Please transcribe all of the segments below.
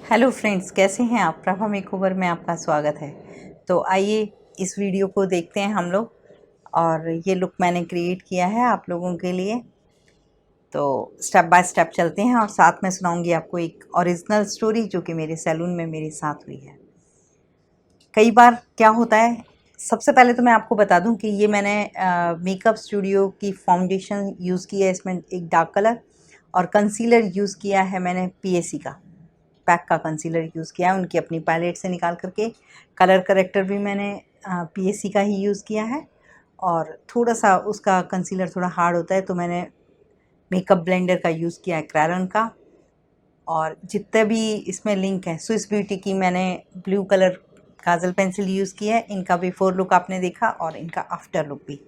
Hello friends, कैसे हैं आप। प्रभा मेकओवर में आपका स्वागत है। तो आइए इस वीडियो को देखते हैं हम लोग। और ये लुक मैंने क्रिएट किया है आप लोगों के लिए। तो स्टेप बाय स्टेप चलते हैं और साथ में सुनाऊंगी आपको एक ओरिजिनल स्टोरी जो कि मेरे सैलून में मेरे साथ हुई है। कई बार क्या होता है, सबसे पहले तो मैं आपको बता दूं कि ये मैंने मेकअप स्टूडियो की फाउंडेशन यूज़ की है। इसमें एक डार्क कलर और कंसीलर यूज़ किया है मैंने पीएसी का, पैक का कंसीलर यूज़ किया है उनकी अपनी पैलेट से निकाल करके। कलर करेक्टर भी मैंने पीएसी का ही यूज़ किया है। और थोड़ा सा उसका कंसीलर थोड़ा हार्ड होता है तो मैंने मेकअप ब्लेंडर का यूज़ किया है, क्रैलन का। और जितने भी इसमें लिंक है, स्विस ब्यूटी की मैंने ब्लू कलर काजल पेंसिल यूज़ की है। इनका बिफोर लुक आपने देखा और इनका आफ्टर लुक भी।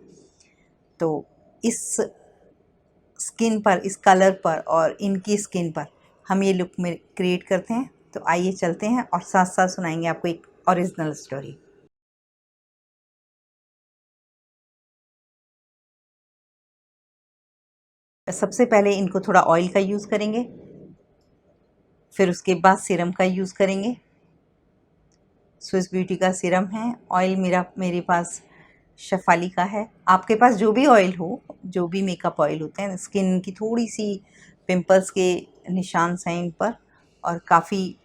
तो इस स्किन पर, इस कलर पर और इनकी स्किन पर हम ये लुक में क्रिएट करते हैं। तो आइए चलते हैं और साथ साथ सुनाएंगे आपको एक ओरिजिनल स्टोरी। सबसे पहले इनको थोड़ा ऑयल का यूज़ करेंगे, फिर उसके बाद सीरम का यूज़ करेंगे। स्विस ब्यूटी का सीरम है। ऑयल मेरे पास शेफाली का है। आपके पास जो भी ऑयल हो, जो भी मेकअप ऑयल होते हैं, स्किन की थोड़ी सी पिंपल्स के निशान हैं इन पर और काफ़ी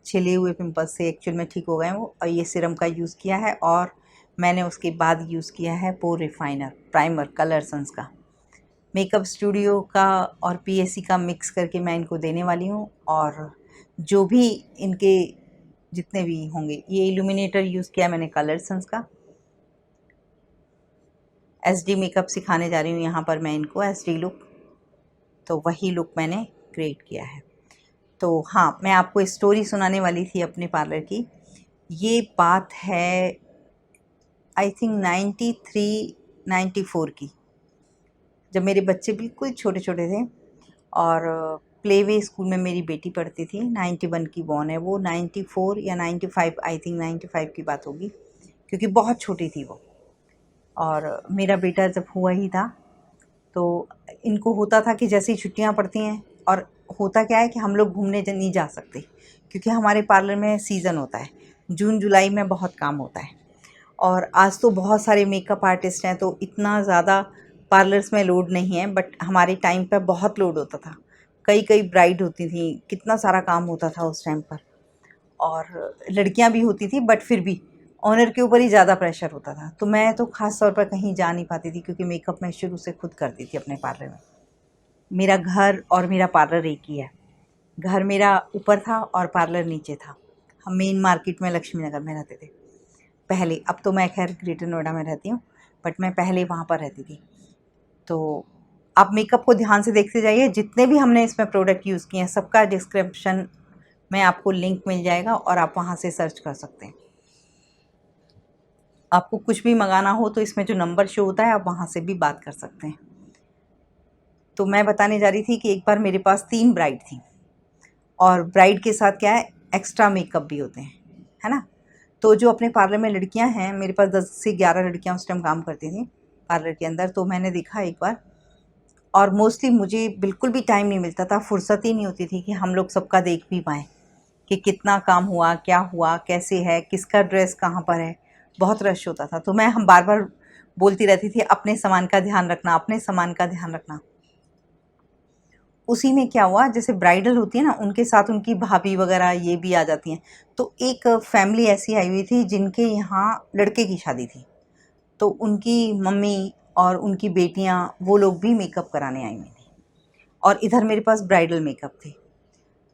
छिले हुए पिंपल्स से एक्चुअल में ठीक हो गए वो। और ये सीरम का यूज़ किया है और मैंने उसके बाद यूज़ किया है पोर रिफाइनर प्राइमर कलरसन्स का, मेकअप स्टूडियो का और पीएसी का मिक्स करके मैं इनको देने वाली हूँ। और जो भी इनके जितने भी होंगे, ये इल्यूमिनेटर यूज़ किया मैंने कलरसन्स का। एसडी मेकअप सिखाने जा रही हूँ यहाँ पर मैं इनको, एसडी लुक। तो वही लुक मैंने क्रिएट किया है। तो हाँ, मैं आपको स्टोरी सुनाने वाली थी अपने पार्लर की। ये बात है आई थिंक 93-94 की, जब मेरे बच्चे बिल्कुल छोटे छोटे थे। और प्ले वे स्कूल में मेरी बेटी पढ़ती थी। 91 की बॉर्न है वो, 94 या 95, आई थिंक 95 की बात होगी, क्योंकि बहुत छोटी थी वो। और मेरा बेटा जब हुआ ही था तो इनको होता था कि जैसे ही छुट्टियां पड़ती हैं, और होता क्या है कि हम लोग घूमने नहीं जा सकते क्योंकि हमारे पार्लर में सीज़न होता है, जून जुलाई में बहुत काम होता है। और आज तो बहुत सारे मेकअप आर्टिस्ट हैं तो इतना ज़्यादा पार्लर्स में लोड नहीं है, बट हमारे टाइम पर बहुत लोड होता था। कई कई ब्राइड होती थी, कितना सारा काम होता था उस टाइम पर। और लड़कियां भी होती थी, बट फिर भी ऑनर के ऊपर ही ज़्यादा प्रेशर होता था। तो मैं तो ख़ास तौर पर कहीं जा नहीं पाती थी क्योंकि मेकअप मैं शुरू से खुद करती थी अपने पार्लर में। मेरा घर और मेरा पार्लर एक ही है। घर मेरा ऊपर था और पार्लर नीचे था। हम मेन मार्केट में लक्ष्मी नगर में रहते थे पहले। अब तो मैं खैर ग्रेटर नोएडा में रहती हूँ, बट मैं पहले वहाँ पर रहती थी। तो आप मेकअप को ध्यान से देखते जाइए। जितने भी हमने इसमें प्रोडक्ट यूज़ किए हैं सबका डिस्क्रिप्शन में आपको लिंक मिल जाएगा और आप वहाँ से सर्च कर सकते हैं। आपको कुछ भी मंगाना हो तो इसमें जो नंबर शो होता है आप वहाँ से भी बात कर सकते हैं। तो मैं बताने जा रही थी कि एक बार मेरे पास 3 ब्राइड थी, और ब्राइड के साथ क्या है, एक्स्ट्रा मेकअप भी होते हैं, है ना। तो जो अपने पार्लर में लड़कियां हैं, मेरे पास 10 से 11 लड़कियां उस टाइम काम करती थी पार्लर के अंदर। तो मैंने देखा एक बार, और मोस्टली मुझे बिल्कुल भी टाइम नहीं मिलता था, फुर्सत ही नहीं होती थी कि हम लोग सबका देख भी पाएँ कि कितना काम हुआ, क्या हुआ, कैसे है, किसका ड्रेस कहाँ पर है। बहुत रश होता था। तो हम बार बार बोलती रहती थी, अपने सामान का ध्यान रखना, अपने सामान का ध्यान रखना। उसी में क्या हुआ, जैसे ब्राइडल होती है ना, उनके साथ उनकी भाभी वगैरह ये भी आ जाती हैं। तो एक फैमिली ऐसी आई हुई थी जिनके यहाँ लड़के की शादी थी। तो उनकी मम्मी और उनकी बेटियाँ, वो लोग भी मेकअप कराने आई हुई थी। और इधर मेरे पास ब्राइडल मेकअप थे।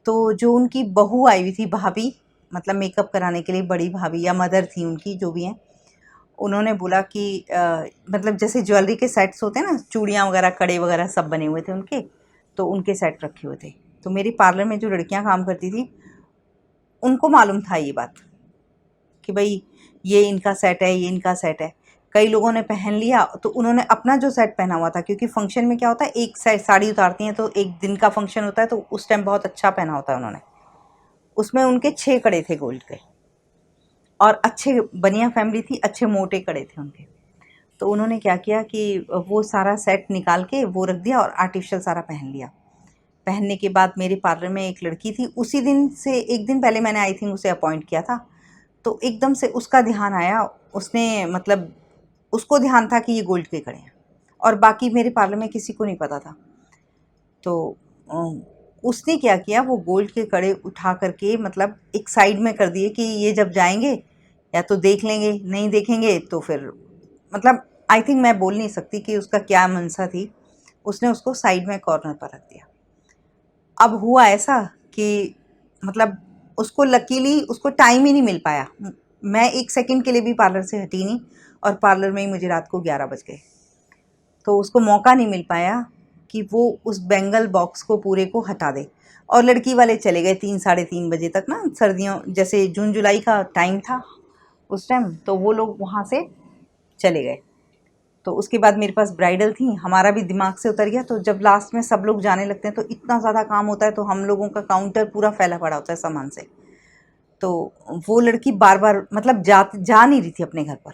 तो जो उनकी बहू आई हुई थी, भाभी, मतलब मेकअप कराने के लिए, बड़ी भाभी या मदर थी उनकी, जो भी हैं, उन्होंने बोला कि मतलब जैसे ज्वेलरी के सेट्स होते हैं ना, चूड़ियाँ वगैरह, कड़े वगैरह सब बने हुए थे उनके, तो उनके सेट रखे हुए थे। तो मेरे पार्लर में जो लड़कियां काम करती थी उनको मालूम था ये बात कि भाई ये इनका सेट है, ये इनका सेट है। कई लोगों ने पहन लिया तो उन्होंने अपना जो सेट पहना हुआ था, क्योंकि फंक्शन में क्या होता है, एक साड़ी उतारती हैं तो एक दिन का फंक्शन होता है, तो उस टाइम बहुत अच्छा पहना होता है उन्होंने। उसमें उनके 6 कड़े थे गोल्ड के, और अच्छे, बनिया फैमिली थी, अच्छे मोटे कड़े थे उनके। तो उन्होंने क्या किया कि वो सारा सेट निकाल के वो रख दिया और आर्टिफिशियल सारा पहन लिया। पहनने के बाद मेरे पार्लर में एक लड़की थी, उसी दिन से एक दिन पहले मैंने आई थिंक उसे अपॉइंट किया था, तो एकदम से उसका ध्यान आया, उसने मतलब उसको ध्यान था कि ये गोल्ड के कड़े हैं, और बाकी मेरे पार्लर में किसी को नहीं पता था। तो उसने क्या किया, वो गोल्ड के कड़े उठा करके मतलब एक साइड में कर दिए कि ये जब जाएंगे या तो देख लेंगे, नहीं देखेंगे तो फिर मतलब आई थिंक मैं बोल नहीं सकती कि उसका क्या मनसा थी, उसने उसको साइड में कॉर्नर पर रख दिया। अब हुआ ऐसा कि मतलब उसको लकीली उसको टाइम ही नहीं मिल पाया, मैं एक सेकंड के लिए भी पार्लर से हटी नहीं, और पार्लर में ही मुझे रात को 11 बज गए, तो उसको मौका नहीं मिल पाया कि वो उस बेंगल बॉक्स को पूरे को हटा दे। और लड़की वाले चले गए 3 साढ़े 3 बजे तक ना, सर्दियों जैसे जून जुलाई का टाइम था उस टाइम, तो वो लोग वहाँ से चले गए। तो उसके बाद मेरे पास ब्राइडल थी, हमारा भी दिमाग से उतर गया। तो जब लास्ट में सब लोग जाने लगते हैं तो इतना ज़्यादा काम होता है, तो हम लोगों का काउंटर पूरा फैला पड़ा होता है सामान से। तो वो लड़की बार बार मतलब जा नहीं रही थी अपने घर पर।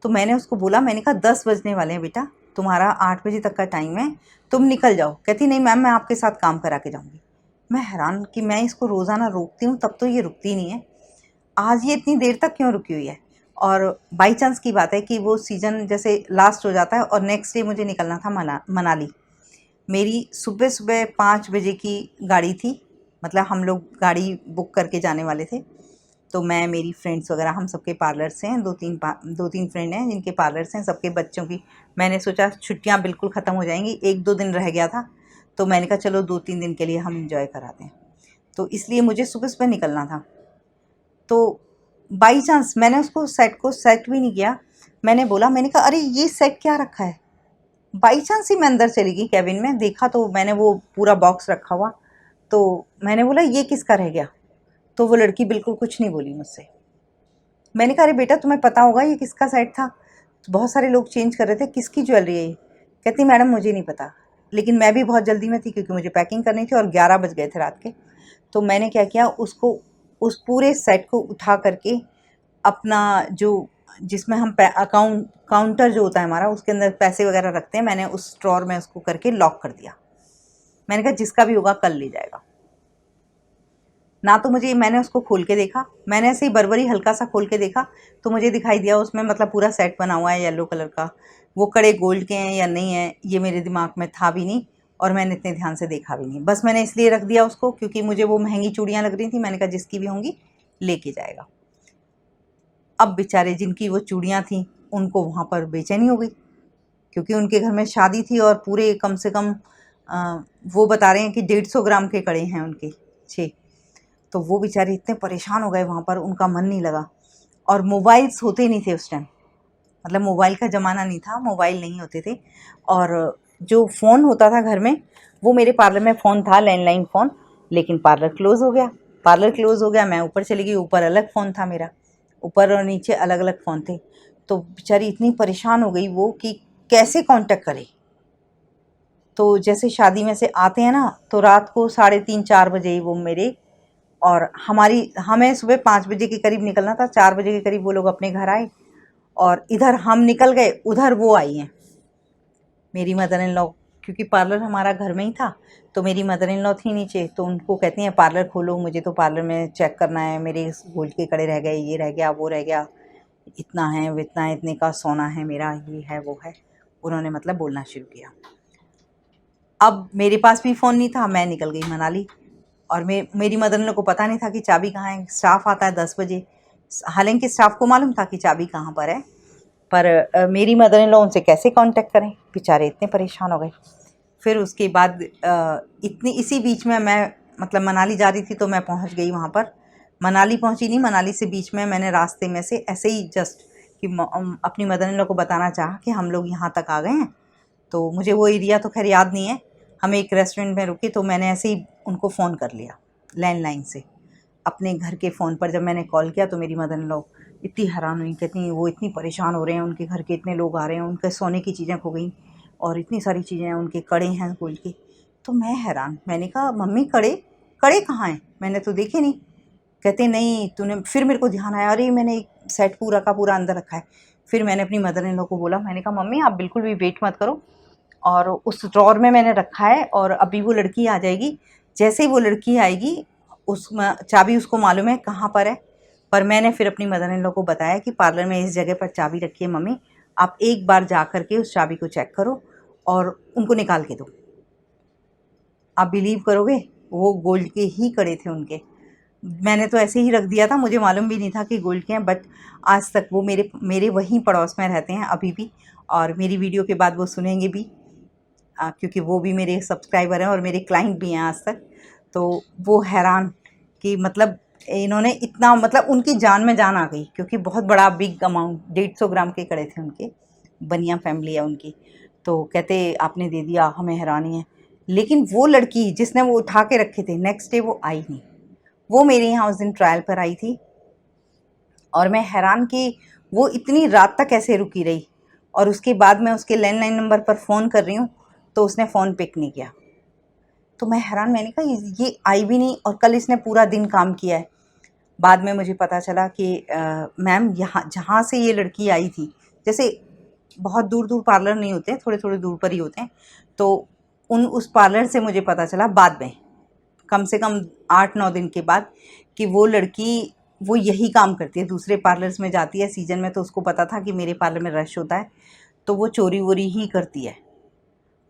तो मैंने उसको बोला, मैंने कहा 10 बजने वाले हैं बेटा, तुम्हारा 8 बजे तक का टाइम है, तुम निकल जाओ। कहती नहीं मैम, मैं आपके साथ काम करा के जाऊँगी। मैं हैरान कि मैं इसको रोज़ाना रोकती हूँ तब तो ये रुकती नहीं है, आज ये इतनी देर तक क्यों रुकी हुई है। और बाई चांस की बात है कि वो सीज़न जैसे लास्ट हो जाता है और नेक्स्ट डे मुझे निकलना था मनाली। मेरी सुबह सुबह 5 बजे की गाड़ी थी, मतलब हम लोग गाड़ी बुक करके जाने वाले थे। तो मैं, मेरी फ्रेंड्स वगैरह, हम सबके पार्लर्स हैं, 2-3 फ्रेंड हैं जिनके पार्लर्स हैं, सबके बच्चों की। मैंने सोचा छुट्टियां बिल्कुल ख़त्म हो जाएंगी, 1-2 दिन रह गया था, तो मैंने कहा चलो 2-3 दिन के लिए हम इंजॉय कराते हैं। तो इसलिए मुझे सुबह सुबह निकलना था। तो बाई चांस मैंने उसको सेट को सेट भी नहीं किया। मैंने बोला, मैंने कहा अरे ये सेट क्या रखा है। बाई चांस ही मैं अंदर चली गई कैबिन में, देखा तो मैंने वो पूरा बॉक्स रखा हुआ। तो मैंने बोला ये किसका रह गया। तो वो लड़की बिल्कुल कुछ नहीं बोली मुझसे। मैंने कहा अरे बेटा तुम्हें पता होगा ये किसका सेट था, तो बहुत सारे लोग चेंज कर रहे थे, किसकी ज्वेलरी है ये। कहती मैडम मुझे नहीं पता, लेकिन मैं भी बहुत जल्दी में थी क्योंकि मुझे पैकिंग करनी थी और 11 बज गए थे रात के। तो मैंने क्या किया, उसको उस पूरे सेट को उठा करके अपना जो जिसमें हम काउंटर जो होता है हमारा, उसके अंदर पैसे वगैरह रखते हैं, मैंने उस ड्रॉर में उसको करके लॉक कर दिया। मैंने कहा जिसका भी होगा कल ले जाएगा। ना तो मुझे, मैंने उसको खोल के देखा, मैंने ऐसे ही बरबरी हल्का सा खोल के देखा तो मुझे दिखाई दिया उसमें मतलब पूरा सेट बना हुआ है येलो कलर का। वो कड़े गोल्ड के हैं या नहीं है ये मेरे दिमाग में था भी नहीं, और मैंने इतने ध्यान से देखा भी नहीं, बस मैंने इसलिए रख दिया उसको क्योंकि मुझे वो महंगी चूड़ियाँ लग रही थी। मैंने कहा जिसकी भी होंगी लेके जाएगा। अब बेचारे जिनकी वो चूड़ियाँ थी उनको वहाँ पर बेचैनी हो गई, क्योंकि उनके घर में शादी थी और पूरे कम से कम वो बता रहे हैं कि 150 ग्राम के कड़े हैं उनके 6। तो वो बेचारे इतने परेशान हो गए वहाँ पर, उनका मन नहीं लगा। और मोबाइल्स होते नहीं थे उस टाइम, मतलब मोबाइल का ज़माना नहीं था, मोबाइल नहीं होते थे। और जो फ़ोन होता था घर में, वो मेरे पार्लर में फ़ोन था, लैंडलाइन फ़ोन, लेकिन पार्लर क्लोज़ हो गया। पार्लर क्लोज़ हो गया, मैं ऊपर चली गई, ऊपर अलग फ़ोन था मेरा, ऊपर और नीचे अलग अलग फ़ोन थे। तो बेचारी इतनी परेशान हो गई वो कि कैसे कांटेक्ट करे। तो जैसे शादी में से आते हैं ना, तो रात को 3:30-4 बजे ही वो मेरे, और हमें सुबह 5 बजे के करीब निकलना था, 4 बजे के करीब वो लोग अपने घर आए, और इधर हम निकल गए, उधर वो आई हैं मेरी मदर इन लॉ। क्योंकि पार्लर हमारा घर में ही था, तो मेरी मदर इन लॉ थी नीचे, तो उनको कहती हैं पार्लर खोलो, मुझे तो पार्लर में चेक करना है, मेरे गोल्ड के कड़े रह गए, ये रह गया, वो रह गया, इतना है, इतना इतने का सोना है मेरा, ये है वो है। उन्होंने मतलब बोलना शुरू किया। अब मेरे पास भी फ़ोन नहीं था, मैं निकल गई मनाली, और मेरी मदर इन लॉ को पता नहीं था कि चाबी कहाँ है। स्टाफ आता है 10 बजे, हालांकि स्टाफ को मालूम था कि चाबी कहाँ पर है, पर मेरी मदर इन लॉ उनसे कैसे कांटेक्ट करें, बेचारे इतने परेशान हो गए। फिर उसके बाद इसी बीच में मैं मतलब मनाली जा रही थी, तो मैं पहुंच गई वहाँ पर। मनाली पहुंची नहीं, मनाली से बीच में मैंने रास्ते में से ऐसे ही जस्ट कि अपनी मदर इन लॉ को बताना चाहा कि हम लोग यहाँ तक आ गए हैं। तो मुझे वो एरिया तो खैर याद नहीं है, हम एक रेस्टोरेंट में रुके, तो मैंने ऐसे ही उनको फ़ोन कर लिया लैंडलाइन से। अपने घर के फ़ोन पर जब मैंने कॉल किया तो मेरी मदर इन लॉ इतनी हैरान हुई, कहती वो इतनी परेशान हो रहे हैं, उनके घर के इतने लोग आ रहे हैं, उनके सोने की चीज़ें खो गई और इतनी सारी चीज़ें हैं, उनके कड़े हैं गोल्ड के। तो मैं हैरान, मैंने कहा मम्मी कड़े कड़े कहाँ हैं, मैंने तो देखे नहीं। कहते नहीं तूने, फिर मेरे को ध्यान आया, अरे मैंने एक सेट पूरा का पूरा अंदर रखा है। फिर मैंने अपनी मदर इन लॉ को बोला, मैंने कहा मम्मी आप बिल्कुल भी वेट मत करो, और उस ड्रॉर में मैंने रखा है। और अभी वो लड़की आ जाएगी, जैसे ही वो लड़की आएगी उस चाबी उसको मालूम है कहाँ पर है। पर मैंने फिर अपनी मदर इन लॉ को बताया कि पार्लर में इस जगह पर चाबी रखी है मम्मी, आप एक बार जा कर के उस चाबी को चेक करो और उनको निकाल के दो। आप बिलीव करोगे, वो गोल्ड के ही कड़े थे उनके। मैंने तो ऐसे ही रख दिया था, मुझे मालूम भी नहीं था कि गोल्ड के हैं, बट आज तक वो मेरे मेरे वहीं पड़ोस में रहते हैं अभी भी। और मेरी वीडियो के बाद वो सुनेंगे भी, क्योंकि वो भी मेरे सब्सक्राइबर हैं और मेरे क्लाइंट भी हैं आज तक। तो वो हैरान कि मतलब इन्होंने इतना, मतलब उनकी जान में जान आ गई, क्योंकि बहुत बड़ा बिग अमाउंट 150 ग्राम के कड़े थे उनके। बनिया फैमिली है उनकी। तो कहते आपने दे दिया, हमें हैरानी है। लेकिन वो लड़की जिसने वो उठा के रखे थे, नेक्स्ट डे वो आई नहीं। वो मेरे यहाँ उस दिन ट्रायल पर आई थी और मैं हैरान कि वो इतनी रात तक ऐसे रुकी रही। और उसके बाद मैं उसके लैंडलाइन नंबर पर फ़ोन कर रही हूँ तो उसने फ़ोन पिक नहीं किया। तो मैं हैरान, मैंने कहा ये आई भी नहीं और कल इसने पूरा दिन काम किया है। बाद में मुझे पता चला कि मैम यहाँ जहाँ से ये लड़की आई थी, जैसे बहुत दूर दूर पार्लर नहीं होते, थोड़े थोड़े दूर पर ही होते हैं, तो उस पार्लर से मुझे पता चला बाद में, कम से कम 8-9 दिन के बाद, कि वो लड़की वो यही काम करती है, दूसरे पार्लर्स में जाती है सीज़न में। तो उसको पता था कि मेरे पार्लर में रश होता है, तो वो चोरी वोरी ही करती है।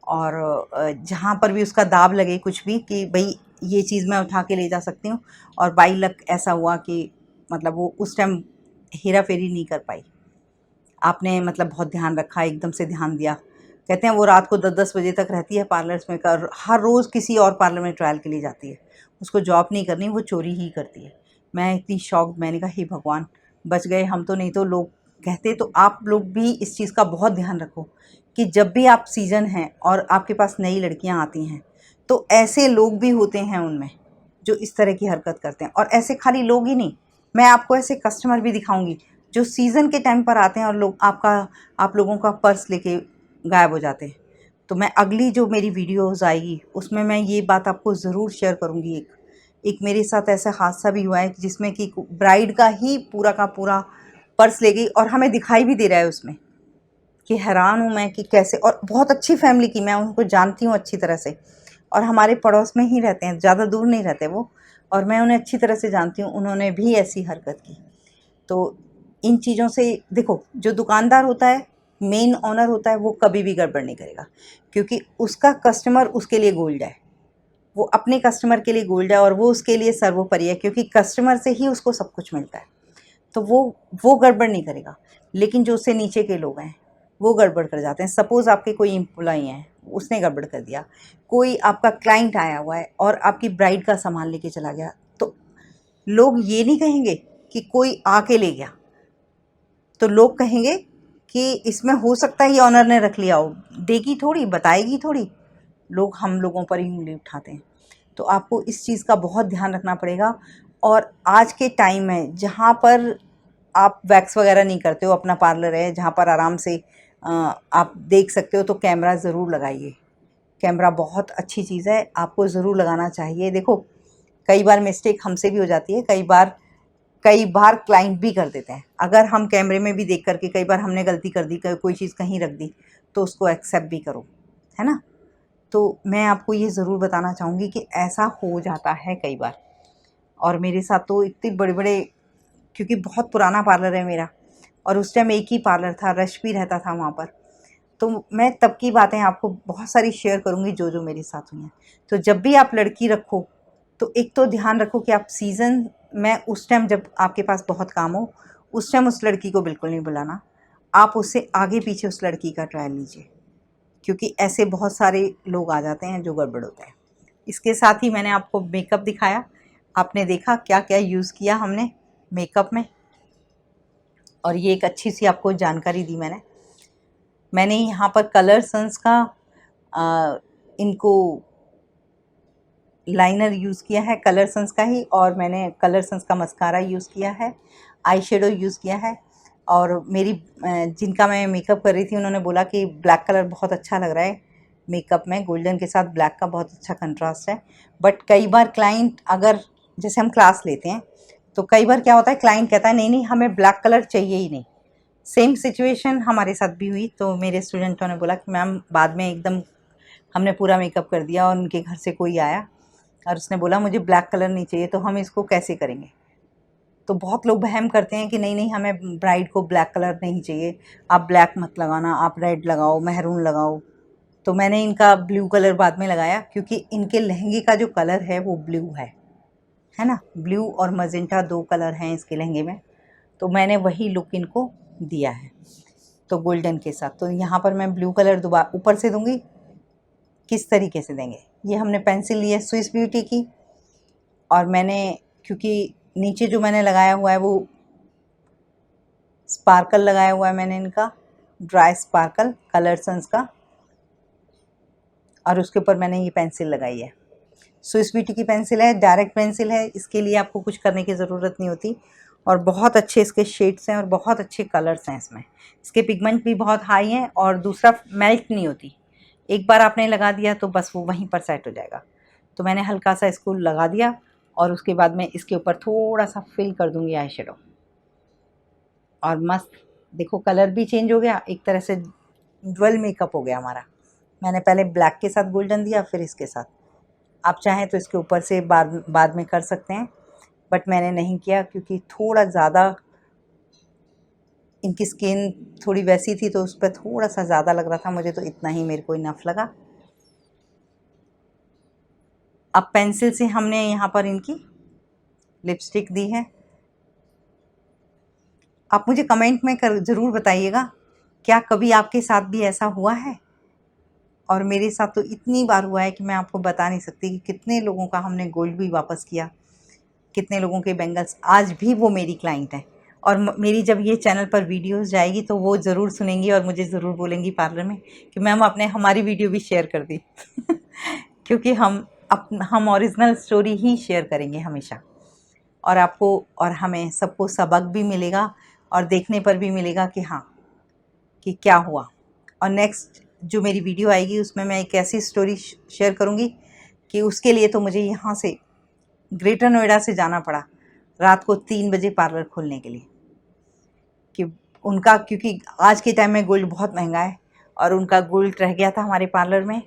और जहाँ पर भी उसका दाव लगे कुछ भी कि भाई ये चीज़ मैं उठा के ले जा सकती हूँ। और बाई लक ऐसा हुआ कि मतलब वो उस टाइम हेरा फेरी नहीं कर पाई। आपने मतलब बहुत ध्यान रखा, एकदम से ध्यान दिया। कहते हैं वो रात को 10-10 बजे तक रहती है पार्लर्स में, कर हर रोज़ किसी और पार्लर में ट्रायल के लिए जाती है। उसको जॉब नहीं करनी, वो चोरी ही करती है। मैं इतनी शॉक्ड, मैंने कहा हे भगवान, बच गए हम तो, नहीं तो लोग कहते। तो आप लोग भी इस चीज़ का बहुत ध्यान रखो कि जब भी आप सीज़न हैं और आपके पास नई लड़कियां आती हैं, तो ऐसे लोग भी होते हैं उनमें जो इस तरह की हरकत करते हैं। और ऐसे खाली लोग ही नहीं, मैं आपको ऐसे कस्टमर भी दिखाऊंगी जो सीज़न के टाइम पर आते हैं और लोग आप लोगों का पर्स लेके गायब हो जाते हैं। तो मैं अगली जो मेरी वीडियोज़ आएगी उसमें मैं ये बात आपको ज़रूर शेयर करूँगी। एक मेरे साथ ऐसा हादसा भी हुआ है जिसमें कि ब्राइड का ही पूरा का पूरा पर्स ले गई और हमें दिखाई भी दे रहा है उसमें, कि हैरान हूँ मैं कि कैसे। और बहुत अच्छी फैमिली की, मैं उनको जानती हूँ अच्छी तरह से, और हमारे पड़ोस में ही रहते हैं, ज़्यादा दूर नहीं रहते वो, और मैं उन्हें अच्छी तरह से जानती हूँ। उन्होंने भी ऐसी हरकत की। तो इन चीज़ों से देखो, जो दुकानदार होता है, मेन ओनर होता है, वो कभी भी गड़बड़ नहीं करेगा, क्योंकि उसका कस्टमर उसके लिए गोल्ड है। वो अपने कस्टमर के लिए गोल्ड है और वो उसके लिए सर्वोपरि है, क्योंकि कस्टमर से ही उसको सब कुछ मिलता है। तो वो गड़बड़ नहीं करेगा। लेकिन जो उससे नीचे के लोग हैं वो गड़बड़ कर जाते हैं। सपोज़ आपके कोई एम्प्लॉई हैं, उसने गड़बड़ कर दिया, कोई आपका क्लाइंट आया हुआ है और आपकी ब्राइड का सामान लेके चला गया, तो लोग ये नहीं कहेंगे कि कोई आके ले गया, तो लोग कहेंगे कि इसमें हो सकता है ये ऑनर ने रख लिया हो, देगी थोड़ी, बताएगी थोड़ी। लोग हम लोगों पर ही उंगली उठाते हैं। तो आपको इस चीज़ का बहुत ध्यान रखना पड़ेगा। और आज के टाइम में जहाँ पर आप वैक्स वगैरह नहीं करते हो, अपना पार्लर है जहाँ पर आराम से आप देख सकते हो, तो कैमरा ज़रूर लगाइए। कैमरा बहुत अच्छी चीज़ है, आपको ज़रूर लगाना चाहिए। देखो, कई बार मिस्टेक हमसे भी हो जाती है, कई बार क्लाइंट भी कर देते हैं। अगर हम कैमरे में भी देख करके कई बार हमने गलती कर दी, कोई चीज़ कहीं रख दी, तो उसको एक्सेप्ट भी करो, है ना। तो मैं आपको ये ज़रूर बताना चाहूँगी कि ऐसा हो जाता है कई बार। और मेरे साथ तो इतने बड़े-बड़े, क्योंकि बहुत पुराना पार्लर है मेरा, और उस टाइम एक ही पार्लर था, रश भी रहता था वहाँ पर। तो मैं तब की बातें आपको बहुत सारी शेयर करूँगी जो मेरे साथ हुई हैं। तो जब भी आप लड़की रखो, तो एक तो ध्यान रखो कि आप सीज़न में उस टाइम जब आपके पास बहुत काम हो, उस टाइम उस लड़की को बिल्कुल नहीं बुलाना। आप उससे आगे-पीछे उस लड़की का ट्रायल लीजिए, क्योंकि ऐसे बहुत सारे लोग आ जाते हैं जो गड़बड़ होता है। इसके साथ ही मैंने आपको मेकअप दिखाया, आपने देखा क्या-क्या यूज़ किया हमने मेकअप में, और ये एक अच्छी सी आपको जानकारी दी मैंने यहाँ पर कलरसन्स का इनको लाइनर यूज़ किया है, कलरसन्स का ही, और मैंने कलरसन्स का मस्कारा यूज़ किया है, आई शेडो यूज़ किया है। और मेरी जिनका मैं मेकअप कर रही थी उन्होंने बोला कि ब्लैक कलर बहुत अच्छा लग रहा है मेकअप में, गोल्डन के साथ ब्लैक का बहुत अच्छा कंट्रास्ट है। बट कई बार क्लाइंट, अगर जैसे हम क्लास लेते हैं, तो कई बार क्या होता है, क्लाइंट कहता है नहीं नहीं हमें ब्लैक कलर चाहिए ही नहीं, सेम सिचुएशन हमारे साथ भी हुई। तो मेरे स्टूडेंटों ने बोला कि मैम बाद में एकदम हमने पूरा मेकअप कर दिया और उनके घर से कोई आया और उसने बोला मुझे ब्लैक कलर नहीं चाहिए, तो हम इसको कैसे करेंगे। तो बहुत लोग वहम करते हैं कि नहीं नहीं हमें ब्राइड को ब्लैक कलर नहीं चाहिए, आप ब्लैक मत लगाना, आप रेड लगाओ, मेहरून लगाओ। तो मैंने इनका ब्लू कलर बाद में लगाया क्योंकि इनके लहंगे का जो कलर है वो ब्लू है ना, ब्लू और मजेंटा 2 कलर हैं इसके लहंगे में। तो मैंने वही लुक इनको दिया है, तो गोल्डन के साथ। तो यहाँ पर मैं ब्लू कलर दोबारा ऊपर से दूंगी। किस तरीके से देंगे, ये हमने पेंसिल ली है स्विस ब्यूटी की, और मैंने क्योंकि नीचे जो मैंने लगाया हुआ है वो स्पार्कल लगाया हुआ है मैंने इनका, ड्राई स्पार्कल कलरसंस का, और उसके ऊपर मैंने ये पेंसिल लगाई है। स्विस ब्यूटी की पेंसिल है, डायरेक्ट पेंसिल है, इसके लिए आपको कुछ करने की ज़रूरत नहीं होती। और बहुत अच्छे इसके शेड्स हैं और बहुत अच्छे कलर्स हैं इसमें। इसके पिगमेंट भी बहुत हाई हैं और दूसरा मेल्ट नहीं होती। एक बार आपने लगा दिया तो बस वो वहीं पर सेट हो जाएगा। तो मैंने हल्का सा इसको लगा दिया और उसके बाद मैं इसके ऊपर थोड़ा सा फिल कर दूँगी आई शेडो। और मस्त देखो कलर भी चेंज हो गया, एक तरह से ड्वेल मेकअप हो गया हमारा। मैंने पहले ब्लैक के साथ गोल्डन दिया, फिर इसके साथ। आप चाहें तो इसके ऊपर से बाद में कर सकते हैं, बट मैंने नहीं किया क्योंकि थोड़ा ज़्यादा इनकी स्किन थोड़ी वैसी थी तो उस पर थोड़ा सा ज़्यादा लग रहा था मुझे, तो इतना ही मेरे को इनफ लगा। अब पेंसिल से हमने यहाँ पर इनकी लिपस्टिक दी है। आप मुझे कमेंट में ज़रूर बताइएगा क्या कभी आपके साथ भी ऐसा हुआ है। और मेरे साथ तो इतनी बार हुआ है कि मैं आपको बता नहीं सकती कि कितने लोगों का हमने गोल्ड भी वापस किया, कितने लोगों के बैंगल्स आज भी वो मेरी क्लाइंट है। और मेरी जब ये चैनल पर वीडियोस जाएगी तो वो ज़रूर सुनेंगी और मुझे ज़रूर बोलेंगी पार्लर में कि मैम आपने हमारी वीडियो भी शेयर कर दी क्योंकि हम ओरिजिनल स्टोरी ही शेयर करेंगे हमेशा। और आपको और हमें सबको सबक भी मिलेगा और देखने पर भी मिलेगा कि हाँ कि क्या हुआ। और नेक्स्ट जो मेरी वीडियो आएगी उसमें मैं एक ऐसी स्टोरी शेयर करूँगी कि उसके लिए तो मुझे यहाँ से ग्रेटर नोएडा से जाना पड़ा रात को 3 बजे पार्लर खोलने के लिए, कि उनका क्योंकि आज के टाइम में गोल्ड बहुत महंगा है और उनका गोल्ड रह गया था हमारे पार्लर में।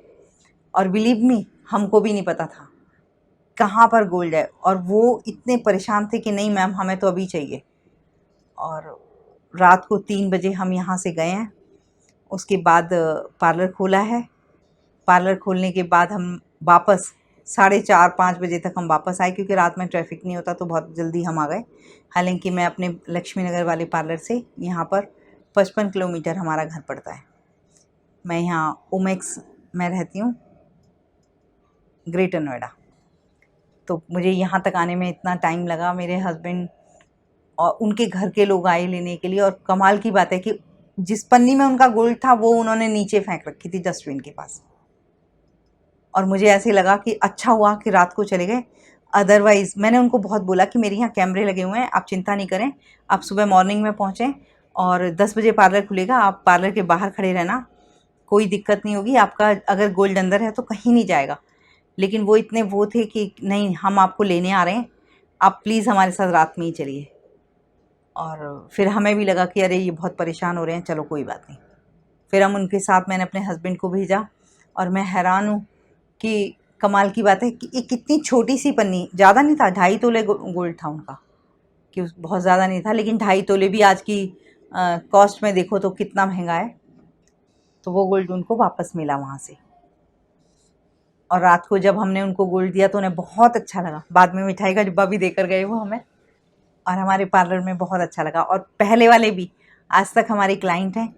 और बिलीव मी हमको भी नहीं पता था कहाँ पर गोल्ड है, और वो इतने परेशान थे कि नहीं मैम हमें तो अभी चाहिए। और रात को 3 बजे हम यहाँ से गए हैं। उसके बाद पार्लर खोला है। पार्लर खोलने के बाद हम वापस 4:30-5 बजे तक हम वापस आए क्योंकि रात में ट्रैफिक नहीं होता तो बहुत जल्दी हम आ गए। हालांकि मैं अपने लक्ष्मी नगर वाले पार्लर से यहाँ पर 55 किलोमीटर हमारा घर पड़ता है। मैं यहाँ ओमेक्स में रहती हूँ, ग्रेटर नोएडा। तो मुझे यहाँ तक आने में इतना टाइम लगा। मेरे हस्बैंड और उनके घर के लोग आए लेने के लिए, और कमाल की बात है कि जिस पन्नी में उनका गोल्ड था वो उन्होंने नीचे फेंक रखी थी डस्टबिन के पास। और मुझे ऐसे लगा कि अच्छा हुआ कि रात को चले गए, अदरवाइज़ मैंने उनको बहुत बोला कि मेरे यहाँ कैमरे लगे हुए हैं, आप चिंता नहीं करें, आप सुबह मॉर्निंग में पहुँचें और 10 बजे पार्लर खुलेगा, आप पार्लर के बाहर खड़े रहना, कोई दिक्कत नहीं होगी, आपका अगर गोल्ड अंदर है तो कहीं नहीं जाएगा। लेकिन वो इतने वो थे कि नहीं हम आपको लेने आ रहे हैं, आप प्लीज़ हमारे साथ रात में ही चलिए। और फिर हमें भी लगा कि अरे ये बहुत परेशान हो रहे हैं, चलो कोई बात नहीं। फिर हम उनके साथ मैंने अपने हस्बैंड को भेजा। और मैं हैरान हूँ कि कमाल की बात है कि एक कितनी छोटी सी पन्नी, ज़्यादा नहीं था, 2.5 तोले गोल्ड था उनका, कि बहुत ज़्यादा नहीं था, लेकिन 2.5 तोले भी आज की कॉस्ट में देखो तो कितना महंगा है। तो वो गोल्ड उनको वापस मिला वहाँ से। और रात को जब हमने उनको गोल्ड दिया तो उन्हें बहुत अच्छा लगा। बाद में मिठाई का डिब्बा भी देकर गए वो हमें, और हमारे पार्लर में बहुत अच्छा लगा। और पहले वाले भी आज तक हमारे क्लाइंट हैं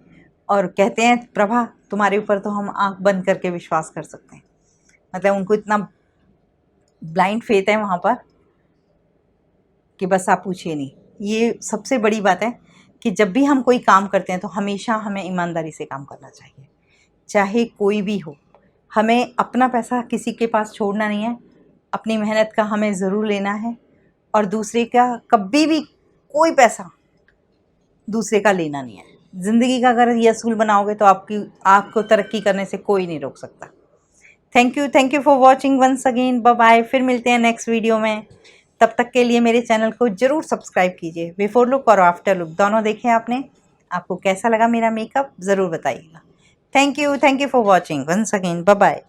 और कहते हैं प्रभा तुम्हारे ऊपर तो हम आंख बंद करके विश्वास कर सकते हैं। मतलब उनको इतना ब्लाइंड फेथ है वहाँ पर कि बस आप पूछिए नहीं। ये सबसे बड़ी बात है कि जब भी हम कोई काम करते हैं तो हमेशा हमें ईमानदारी से काम करना चाहिए, चाहे कोई भी हो। हमें अपना पैसा किसी के पास छोड़ना नहीं है, अपनी मेहनत का हमें ज़रूर लेना है, और दूसरे का कभी भी कोई पैसा दूसरे का लेना नहीं है। ज़िंदगी का अगर ये असूल बनाओगे तो आपको तरक्की करने से कोई नहीं रोक सकता। Thank you for watching once again. Bye bye, फिर मिलते हैं नेक्स्ट वीडियो में। तब तक के लिए मेरे चैनल को ज़रूर सब्सक्राइब कीजिए। बिफोर लुक और आफ्टर लुक दोनों देखें आपने। आपको कैसा लगा मेरा मेकअप ज़रूर बताइएगा। Thank you for watching once again, bye bye.